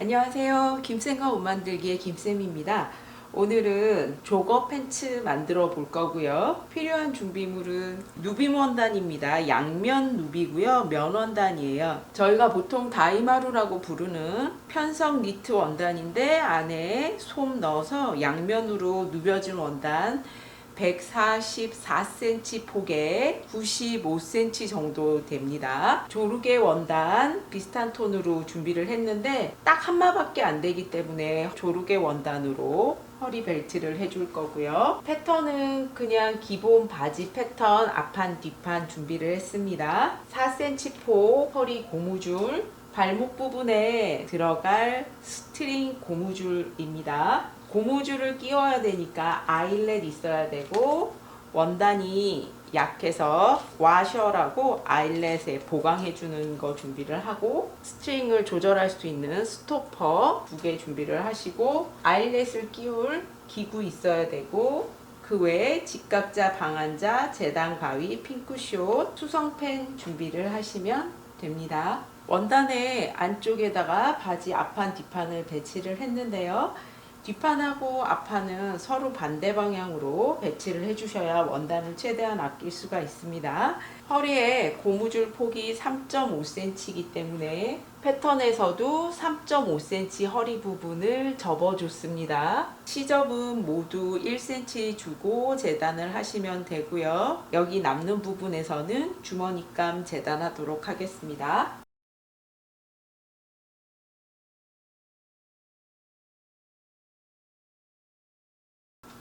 안녕하세요. 김쌤과 옷 만들기의 김쌤입니다. 오늘은 조거 팬츠 만들어 볼 거고요. 필요한 준비물은 누빔 원단입니다. 양면 누비고요. 면 원단이에요. 저희가 보통 다이마루라고 부르는 편성 니트 원단인데 안에 솜 넣어서 양면으로 누벼진 원단 144cm 폭에 95cm 정도 됩니다. 조르개 원단 비슷한 톤으로 준비를 했는데 딱 한마밖에 안 되기 때문에 조르개 원단으로 허리 벨트를 해줄 거고요. 패턴은 그냥 기본 바지 패턴 앞판 뒷판 준비를 했습니다. 4cm 폭 허리 고무줄, 발목 부분에 들어갈 스트링 고무줄입니다. 고무줄을 끼워야 되니까 아일렛 있어야 되고, 원단이 약해서 와셔라고 아일렛에 보강해 주는 거 준비를 하고, 스트링을 조절할 수 있는 스토퍼 2개 준비를 하시고, 아일렛을 끼울 기구 있어야 되고, 그 외에 직각자, 방한자, 재단 가위, 핑크숏, 수성펜 준비를 하시면 됩니다. 원단의 안쪽에다가 바지 앞판 뒷판을 배치를 했는데요. 뒷판하고 앞판은 서로 반대 방향으로 배치를 해주셔야 원단을 최대한 아낄 수가 있습니다. 허리에 고무줄 폭이 3.5cm이기 때문에 패턴에서도 3.5cm 허리 부분을 접어줬습니다. 시접은 모두 1cm 주고 재단을 하시면 되고요. 여기 남는 부분에서는 주머니감 재단하도록 하겠습니다.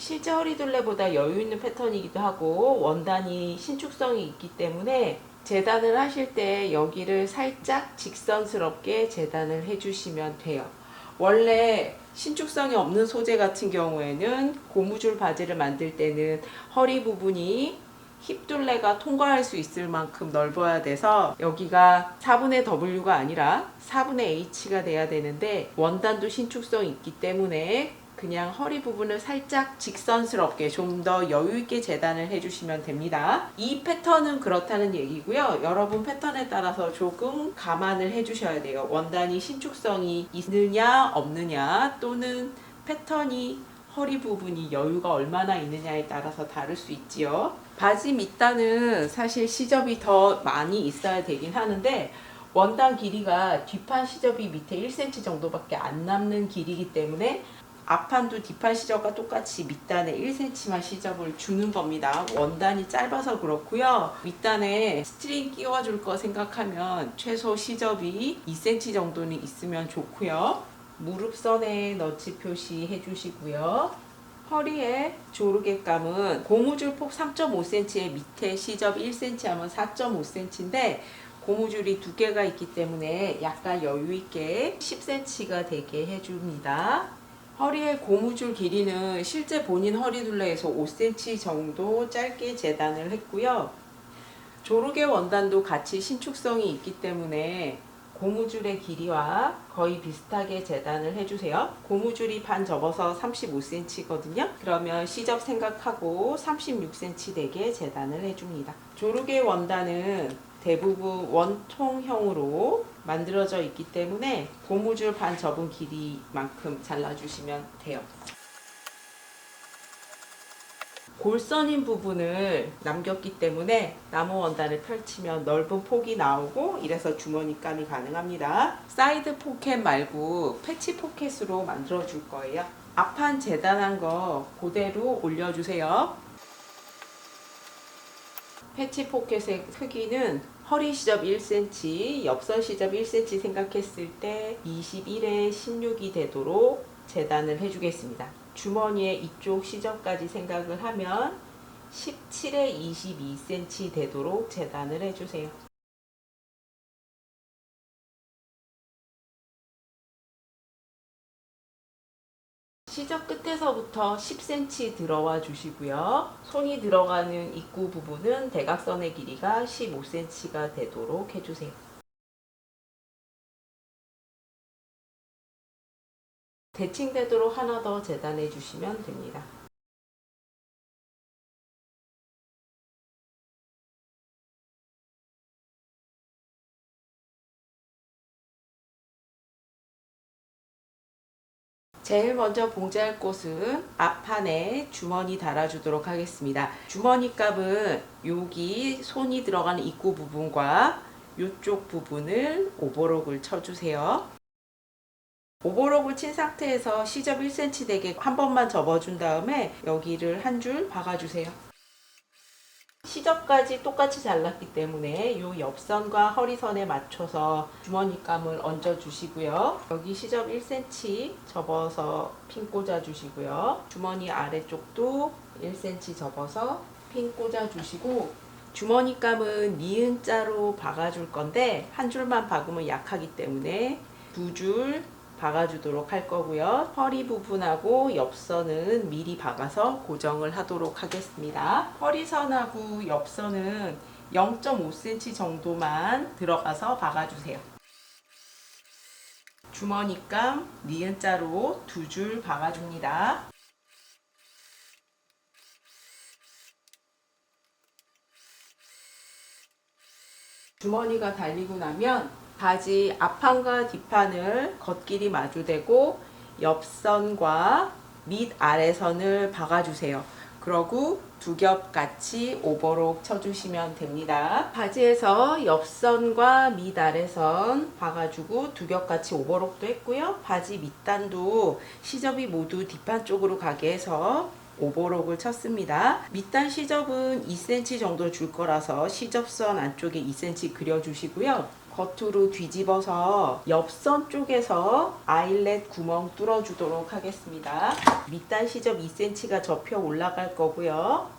실제 허리둘레보다 여유 있는 패턴이기도 하고 원단이 신축성이 있기 때문에 재단을 하실 때 여기를 살짝 직선스럽게 재단을 해주시면 돼요. 원래 신축성이 없는 소재 같은 경우에는 고무줄 바지를 만들 때는 허리 부분이 힙둘레가 통과할 수 있을 만큼 넓어야 돼서 여기가 4분의 W가 아니라 4분의 H가 돼야 되는데 원단도 신축성이 있기 때문에 그냥 허리 부분을 살짝 직선스럽게 좀 더 여유있게 재단을 해주시면 됩니다. 이 패턴은 그렇다는 얘기고요. 여러분 패턴에 따라서 조금 감안을 해주셔야 돼요. 원단이 신축성이 있느냐 없느냐 또는 패턴이 허리 부분이 여유가 얼마나 있느냐에 따라서 다를 수 있지요. 바지 밑단은 사실 시접이 더 많이 있어야 되긴 하는데 원단 길이가 뒷판 시접이 밑에 1cm 정도밖에 안 남는 길이기 때문에 앞판도 뒷판 시접과 똑같이 밑단에 1cm만 시접을 주는 겁니다. 원단이 짧아서 그렇고요. 밑단에 스트링 끼워줄 거 생각하면 최소 시접이 2cm 정도는 있으면 좋고요. 무릎선에 너치 표시해 주시고요. 허리에 조르개감은 고무줄 폭 3.5cm에 밑에 시접 1cm 하면 4.5cm인데 고무줄이 2개가 있기 때문에 약간 여유있게 10cm가 되게 해줍니다. 허리의 고무줄 길이는 실제 본인 허리둘레에서 5cm 정도 짧게 재단을 했고요. 조르개 원단도 같이 신축성이 있기 때문에 고무줄의 길이와 거의 비슷하게 재단을 해주세요. 고무줄이 반 접어서 35cm거든요. 그러면 시접 생각하고 36cm 되게 재단을 해줍니다. 조르개 원단은 대부분 원통형으로 만들어져 있기 때문에 고무줄 반 접은 길이만큼 잘라주시면 돼요. 골선인 부분을 남겼기 때문에 나무 원단을 펼치면 넓은 폭이 나오고 이래서 주머니감이 가능합니다. 사이드 포켓 말고 패치 포켓으로 만들어 줄 거예요. 앞판 재단한 거 그대로 올려주세요. 패치 포켓의 크기는 허리 시접 1cm, 옆선 시접 1cm 생각했을 때 21에 16이 되도록 재단을 해주겠습니다. 주머니의 이쪽 시접까지 생각을 하면 17에 22cm 되도록 재단을 해주세요. 시접 끝에서부터 10cm 들어와 주시고요. 손이 들어가는 입구 부분은 대각선의 길이가 15cm가 되도록 해주세요. 대칭되도록 하나 더 재단해 주시면 됩니다. 제일 먼저 봉제할 곳은 앞판에 주머니 달아주도록 하겠습니다. 주머니 값은 여기 손이 들어가는 입구 부분과 이쪽 부분을 오버록을 쳐주세요. 오버록을 친 상태에서 시접 1cm 되게 한 번만 접어준 다음에 여기를 한 줄 박아주세요. 시접까지 똑같이 잘랐기 때문에 이 옆선과 허리선에 맞춰서 주머니감을 얹어 주시고요. 여기 시접 1cm 접어서 핀 꽂아 주시고요. 주머니 아래쪽도 1cm 접어서 핀 꽂아 주시고, 주머니감은 니은자로 박아줄 건데 한 줄만 박으면 약하기 때문에 두 줄 박아주도록 할 거고요. 허리 부분하고 옆선은 미리 박아서 고정을 하도록 하겠습니다. 허리선하고 옆선은 0.5cm 정도만 들어가서 박아주세요. 주머니감 니은자로 두 줄 박아줍니다. 주머니가 달리고 나면 바지 앞판과 뒷판을 겉길이 마주대고 옆선과 밑 아래선을 박아주세요. 그러고 두 겹 같이 오버록 쳐주시면 됩니다. 바지에서 옆선과 밑 아래선 박아주고 두 겹 같이 오버록도 했고요. 바지 밑단도 시접이 모두 뒷판 쪽으로 가게 해서 오버록을 쳤습니다. 밑단 시접은 2cm 정도 줄 거라서 시접선 안쪽에 2cm 그려주시고요. 겉으로 뒤집어서 옆선 쪽에서 아일렛 구멍 뚫어주도록 하겠습니다. 밑단 시접 2cm가 접혀 올라갈 거고요.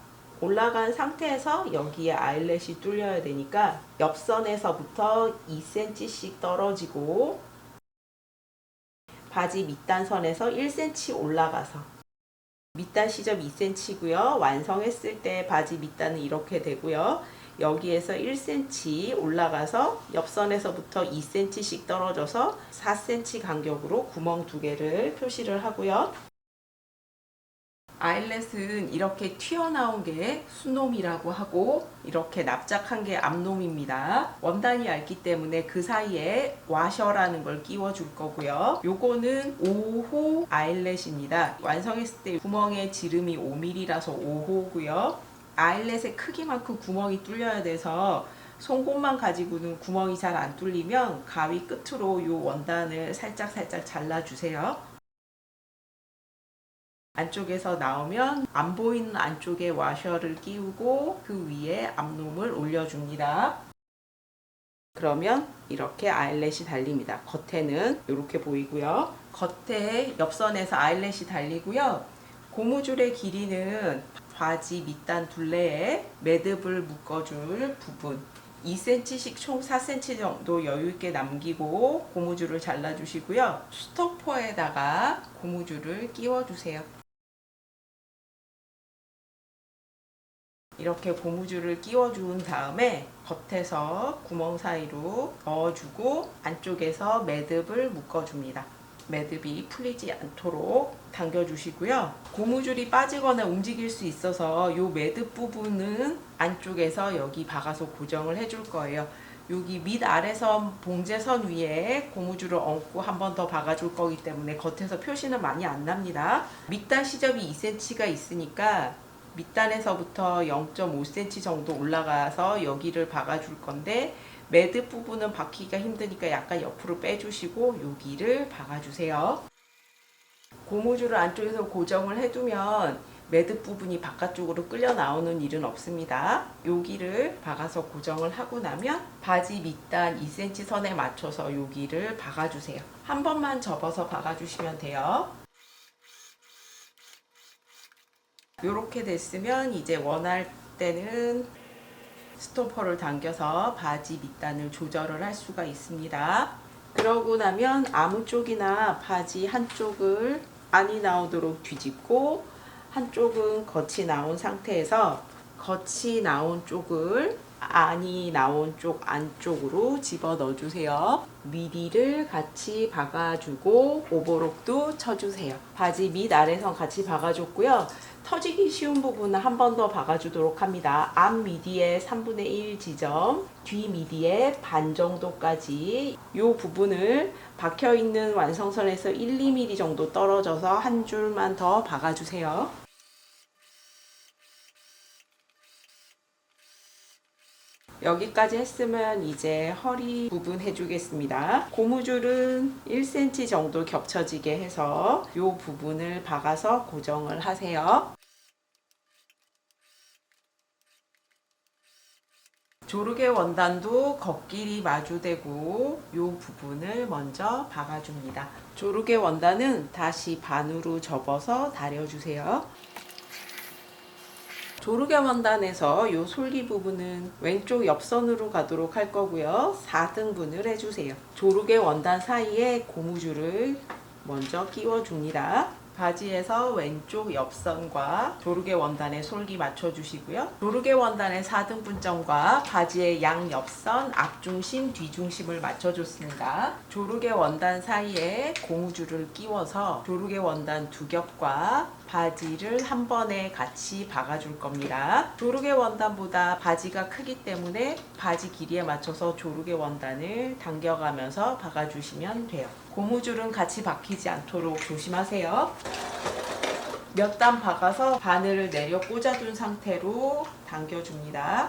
올라간 상태에서 여기에 아일렛이 뚫려야 되니까 옆선에서부터 2cm씩 떨어지고 바지 밑단선에서 1cm 올라가서 밑단 시접 2cm고요. 완성했을 때 바지 밑단은 이렇게 되고요. 여기에서 1cm 올라가서 옆선에서부터 2cm씩 떨어져서 4cm 간격으로 구멍 두 개를 표시를 하고요. 아일렛은 이렇게 튀어나온 게 수놈이라고 하고 이렇게 납작한 게 앞놈입니다. 원단이 얇기 때문에 그 사이에 와셔라는 걸 끼워 줄 거고요. 요거는 5호 아일렛입니다. 완성했을 때 구멍의 지름이 5mm라서 5호고요. 아일렛의 크기만큼 구멍이 뚫려야 돼서 송곳만 가지고는 구멍이 잘 안 뚫리면 가위 끝으로 이 원단을 살짝 잘라주세요. 안쪽에서 나오면 안 보이는 안쪽에 와셔를 끼우고 그 위에 앞놈을 올려줍니다. 그러면 이렇게 아일렛이 달립니다. 겉에는 이렇게 보이고요. 겉에 옆선에서 아일렛이 달리고요. 고무줄의 길이는 바지 밑단 둘레에 매듭을 묶어줄 부분 2cm씩 총 4cm 정도 여유있게 남기고 고무줄을 잘라주시고요. 스토퍼에다가 고무줄을 끼워주세요. 이렇게 고무줄을 끼워준 다음에 겉에서 구멍 사이로 넣어주고 안쪽에서 매듭을 묶어줍니다. 매듭이 풀리지 않도록 당겨주시고요. 고무줄이 빠지거나 움직일 수 있어서 이 매듭 부분은 안쪽에서 여기 박아서 고정을 해줄 거예요. 여기 밑 아래선 봉제선 위에 고무줄을 얹고 한 번 더 박아줄 거기 때문에 겉에서 표시는 많이 안 납니다. 밑단 시접이 2cm가 있으니까 밑단에서부터 0.5cm 정도 올라가서 여기를 박아줄 건데 매듭 부분은 박히기가 힘드니까 약간 옆으로 빼주시고 여기를 박아주세요. 고무줄을 안쪽에서 고정을 해두면 매듭 부분이 바깥쪽으로 끌려 나오는 일은 없습니다. 여기를 박아서 고정을 하고 나면 바지 밑단 2cm 선에 맞춰서 여기를 박아주세요. 한 번만 접어서 박아주시면 돼요. 이렇게 됐으면 이제 원할 때는 스토퍼를 당겨서 바지 밑단을 조절을 할 수가 있습니다. 그러고 나면 아무 쪽이나 바지 한쪽을 안이 나오도록 뒤집고 한쪽은 겉이 나온 상태에서 겉이 나온 쪽을 안이 나온 쪽 안쪽으로 집어 넣어주세요. 미리를 같이 박아주고 오버록도 쳐주세요. 바지 밑 아래선 같이 박아줬고요. 터지기 쉬운 부분은 한 번 더 박아주도록 합니다. 앞 미디의 3분의 1 지점, 뒤 미디의 반 정도까지 이 부분을 박혀있는 완성선에서 1, 2mm 정도 떨어져서 한 줄만 더 박아주세요. 여기까지 했으면 이제 허리 부분 해주겠습니다. 고무줄은 1cm 정도 겹쳐지게 해서 이 부분을 박아서 고정을 하세요. 조르개 원단도 겉길이 마주대고 이 부분을 먼저 박아줍니다. 조르개 원단은 다시 반으로 접어서 다려주세요. 조르개 원단에서 이 솔기 부분은 왼쪽 옆선으로 가도록 할 거고요. 4등분을 해주세요. 조르개 원단 사이에 고무줄을 먼저 끼워줍니다. 바지에서 왼쪽 옆선과 조르개 원단의 솔기 맞춰주시고요. 조르개 원단의 4등분점과 바지의 양 옆선 앞중심, 뒤중심을 맞춰줬습니다. 조르개 원단 사이에 고무줄을 끼워서 조르개 원단 두 겹과 바지를 한 번에 같이 박아줄 겁니다. 조르개 원단보다 바지가 크기 때문에 바지 길이에 맞춰서 조르개 원단을 당겨가면서 박아주시면 돼요. 고무줄은 같이 박히지 않도록 조심하세요. 몇 단 박아서 바늘을 내려 꽂아둔 상태로 당겨줍니다.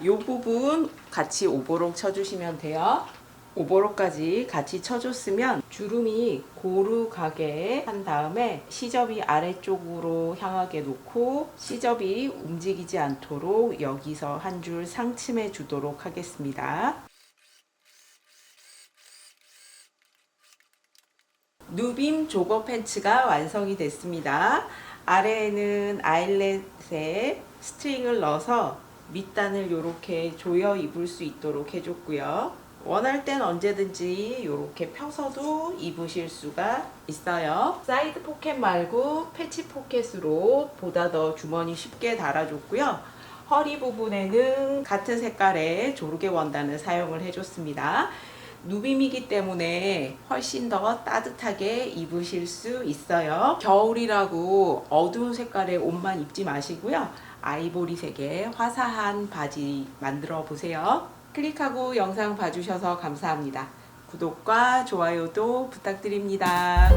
이 부분 같이 오버록 쳐주시면 돼요. 오버록까지 같이 쳐줬으면 주름이 고루 가게 한 다음에 시접이 아래쪽으로 향하게 놓고 시접이 움직이지 않도록 여기서 한 줄 상침해 주도록 하겠습니다. 누빔 조거 팬츠가 완성이 됐습니다. 아래에는 아일렛에 스트링을 넣어서 밑단을 이렇게 조여 입을 수 있도록 해줬고요. 원할 땐 언제든지 이렇게 펴서도 입으실 수가 있어요. 사이드 포켓 말고 패치 포켓으로 보다 더 주머니 쉽게 달아줬고요. 허리 부분에는 같은 색깔의 조르개 원단을 사용을 해줬습니다. 누빔이기 때문에 훨씬 더 따뜻하게 입으실 수 있어요. 겨울이라고 어두운 색깔의 옷만 입지 마시고요. 아이보리색의 화사한 바지 만들어 보세요. 클릭하고 영상 봐주셔서 감사합니다. 구독과 좋아요도 부탁드립니다.